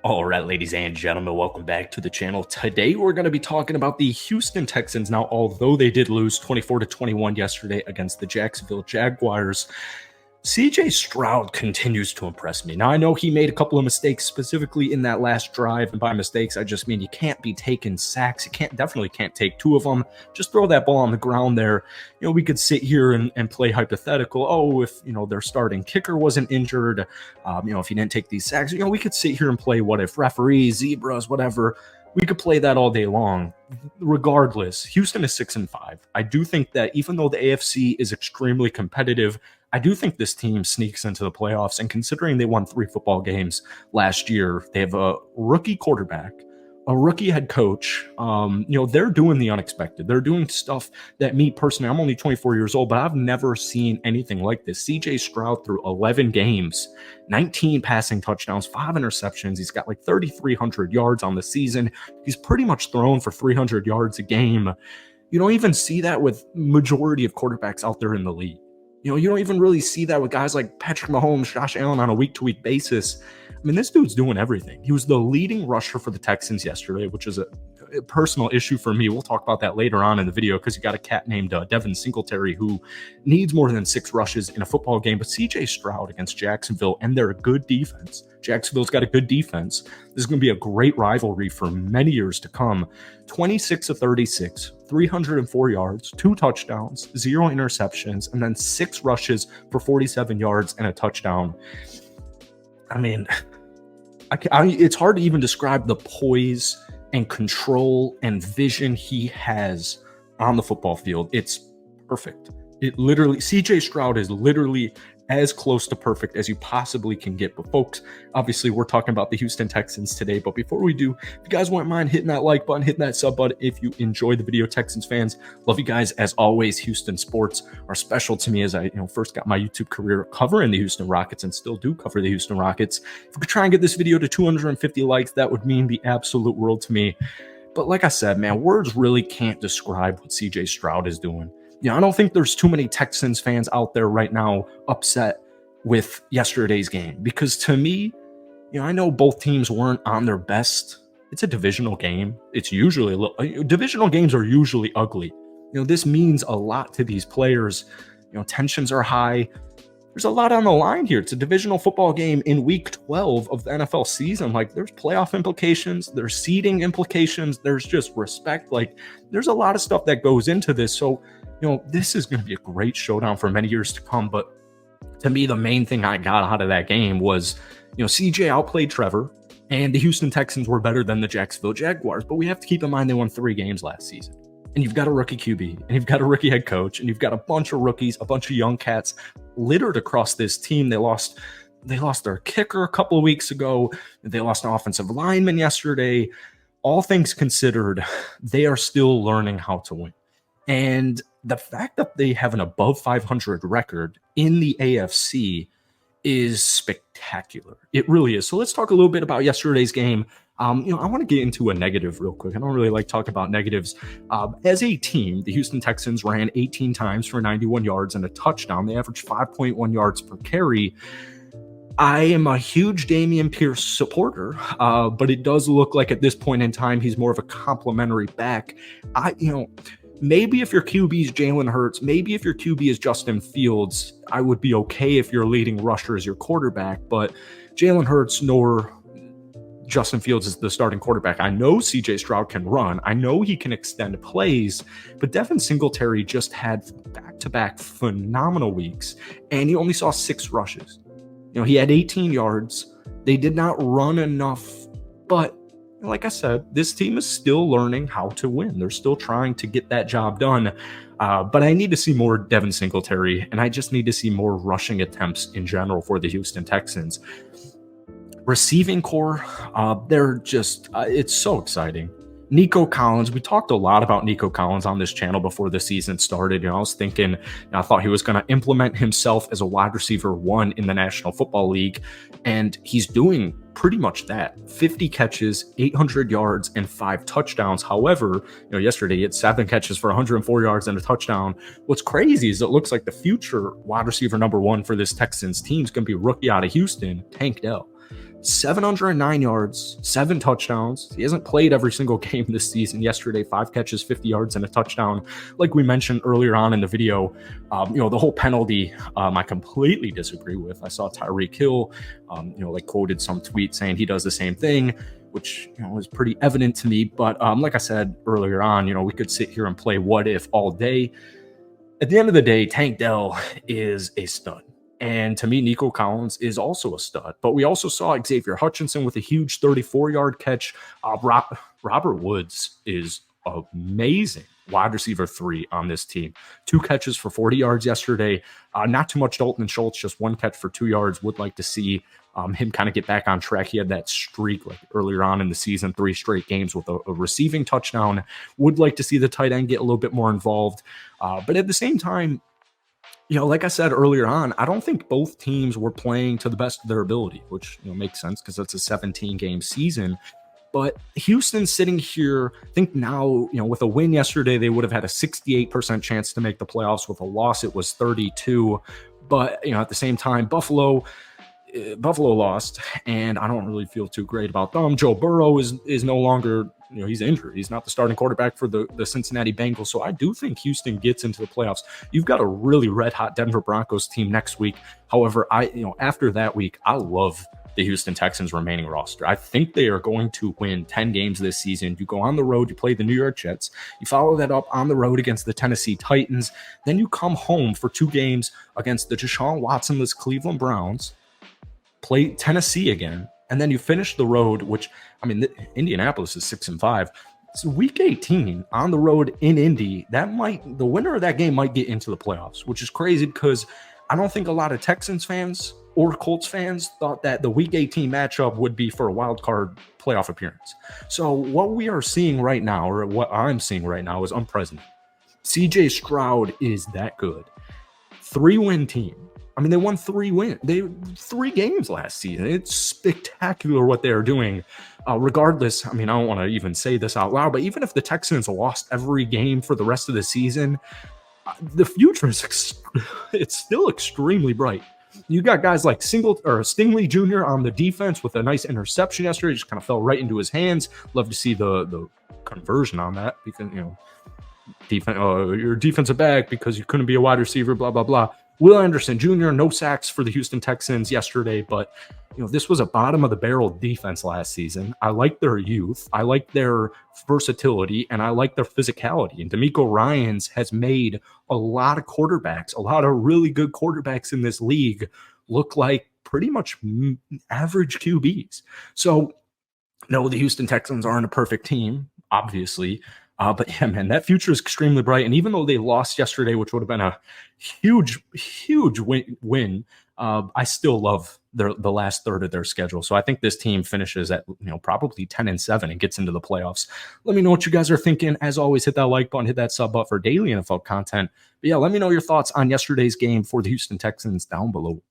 All right, ladies and gentlemen, welcome back to the channel. Today, we're going to be talking about the Houston Texans. Now, although they did lose 24-21 yesterday against the Jacksonville Jaguars, CJ Stroud continues to impress me. Now, I know he made a couple of mistakes specifically in that last drive, and by mistakes, I just mean you can't be taking sacks. You definitely can't take two of them. Just throw that ball on the ground there. We could sit here and play hypothetical. Oh, if, their starting kicker wasn't injured, if he didn't take these sacks, we could sit here and play what if referees, zebras, whatever. We could play that all day long. Regardless, Houston is 6-5. I do think that even though the AFC is extremely competitive, I do think this team sneaks into the playoffs. And considering they won 3 football games last year, they have a rookie quarterback, a rookie head coach. They're doing the unexpected. They're doing stuff that me personally, I'm only 24 years old, but I've never seen anything like this. CJ Stroud through 11 games, 19 passing touchdowns, 5 interceptions. He's got like 3,300 yards on the season. He's pretty much thrown for 300 yards a game. You don't even see that with majority of quarterbacks out there in the league. You don't even really see that with guys like Patrick Mahomes, Josh Allen on a week-to-week basis. I mean, this dude's doing everything. He was the leading rusher for the Texans yesterday, which is a personal issue for me. We'll talk about that later on in the video because you got a cat named Devin Singletary who needs more than 6 rushes in a football game. But CJ Stroud against Jacksonville and their good defense. Jacksonville's got a good defense. This is going to be a great rivalry for many years to come. 26 of 36, 304 yards, 2 touchdowns, 0 interceptions, and then 6 rushes for 47 yards and a touchdown. I mean, it's hard to even describe the poise and control and vision he has on the football field. It's perfect. CJ Stroud is literally as close to perfect as you possibly can get. But folks, obviously we're talking about the Houston Texans today. But before we do, if you guys wouldn't mind hitting that like button, hitting that sub button if you enjoyed the video, Texans fans, love you guys. As always, Houston sports are special to me as I first got my YouTube career covering the Houston Rockets and still do cover the Houston Rockets. If we could try and get this video to 250 likes, that would mean the absolute world to me. But like I said, man, words really can't describe what CJ Stroud is doing. I don't think there's too many Texans fans out there right now upset with yesterday's game because to me, I know both teams weren't on their best. It's a divisional game. It's usually divisional games are usually ugly. This means a lot to these players. Tensions are high. There's a lot on the line here. It's a divisional football game in week 12 of the NFL season. Like, there's playoff implications, there's seeding implications, there's just respect. Like, there's a lot of stuff that goes into this. So, this is going to be a great showdown for many years to come. But to me, the main thing I got out of that game was, CJ outplayed Trevor, and the Houston Texans were better than the Jacksonville Jaguars. But we have to keep in mind they won 3 games last season. And you've got a rookie QB, and you've got a rookie head coach, and you've got a bunch of rookies, a bunch of young cats littered across this team. They lost their kicker a couple of weeks ago. They lost an offensive lineman yesterday. All things considered, they are still learning how to win. And the fact that they have an above 500 record in the AFC is spectacular. It really is. So let's talk a little bit about yesterday's game. I want to get into a negative real quick. I don't really like talking about negatives. As a team, the Houston Texans ran 18 times for 91 yards and a touchdown. They averaged 5.1 yards per carry. I am a huge Dameon Pierce supporter, but it does look like at this point in time, he's more of a complimentary back. Maybe if your QB is Jalen Hurts, maybe if your QB is Justin Fields, I would be okay if your leading rusher is your quarterback, but Jalen Hurts nor Justin Fields is the starting quarterback. I know CJ Stroud can run. I know he can extend plays, but Devin Singletary just had back-to-back phenomenal weeks, and he only saw 6 rushes. He had 18 yards. They did not run enough, but like I said, this team is still learning how to win. They're still trying to get that job done. But I need to see more Devin Singletary, and I just need to see more rushing attempts in general for the Houston Texans. Receiving core, they're just, it's so exciting. Nico Collins, we talked a lot about Nico Collins on this channel before the season started. I was thinking, I thought he was going to implement himself as a wide receiver 1 in the National Football League, and he's doing pretty much that. 50 catches, 800 yards, and 5 touchdowns. However, yesterday he had 7 catches for 104 yards and a touchdown. What's crazy is it looks like the future wide receiver number 1 for this Texans team is going to be rookie out of Houston, Tank Dell. 709 yards, 7 touchdowns. He hasn't played every single game this season. Yesterday, 5 catches, 50 yards, and a touchdown. Like we mentioned earlier on in the video, the whole penalty, I completely disagree with. I saw Tyreek Hill, quoted some tweet saying he does the same thing, which was pretty evident to me. But like I said earlier on, we could sit here and play what if all day. At the end of the day, Tank Dell is a stud. And to me, Nico Collins is also a stud. But we also saw Xavier Hutchinson with a huge 34-yard catch. Robert Woods is amazing wide receiver 3 on this team. 2 catches for 40 yards yesterday. Not too much Dalton Schultz, just 1 catch for 2 yards. Would like to see him kind of get back on track. He had that streak like earlier on in the season, 3 straight games with a receiving touchdown. Would like to see the tight end get a little bit more involved. But at the same time, like I said earlier on, I don't think both teams were playing to the best of their ability, which makes sense because it's a 17-game season. But Houston sitting here, I think now, with a win yesterday, they would have had a 68% chance to make the playoffs. With a loss, it was 32. But, at the same time, Buffalo lost, and I don't really feel too great about them. Joe Burrow is no longer, he's injured. He's not the starting quarterback for the Cincinnati Bengals. So I do think Houston gets into the playoffs. You've got a really red hot Denver Broncos team next week. However, after that week, I love the Houston Texans remaining roster. I think they are going to win 10 games this season. You go on the road, you play the New York Jets, you follow that up on the road against the Tennessee Titans, then you come home for 2 games against the Deshaun Watson-less Cleveland Browns, play Tennessee again, and then you finish the road, which, Indianapolis is 6-5. So week 18 on the road in Indy, the winner of that game might get into the playoffs, which is crazy because I don't think a lot of Texans fans or Colts fans thought that the week 18 matchup would be for a wild card playoff appearance. So what we are seeing right now, or what I'm seeing right now, is unprecedented. CJ Stroud is that good. 3-win team. They won 3 games last season. It's spectacular what they are doing. Regardless, I don't want to even say this out loud, but even if the Texans lost every game for the rest of the season, the future is it's still extremely bright. You got guys like Stingley Jr. on the defense with a nice interception yesterday. Just kind of fell right into his hands. Love to see the conversion on that because your defensive back because you couldn't be a wide receiver. Blah blah blah. Will Anderson Jr., no sacks for the Houston Texans yesterday, but this was a bottom of the barrel defense last season. I like their youth, I like their versatility, and I like their physicality. And DeMeco Ryans has made a lot of quarterbacks, a lot of really good quarterbacks in this league look like pretty much average QBs. So, no, the Houston Texans aren't a perfect team, obviously. But yeah, man, that future is extremely bright. And even though they lost yesterday, which would have been a huge win, I still love the last third of their schedule. So I think this team finishes at probably 10-7 and gets into the playoffs. Let me know what you guys are thinking. As always, hit that like button, hit that sub button for daily NFL content. But yeah, let me know your thoughts on yesterday's game for the Houston Texans down below.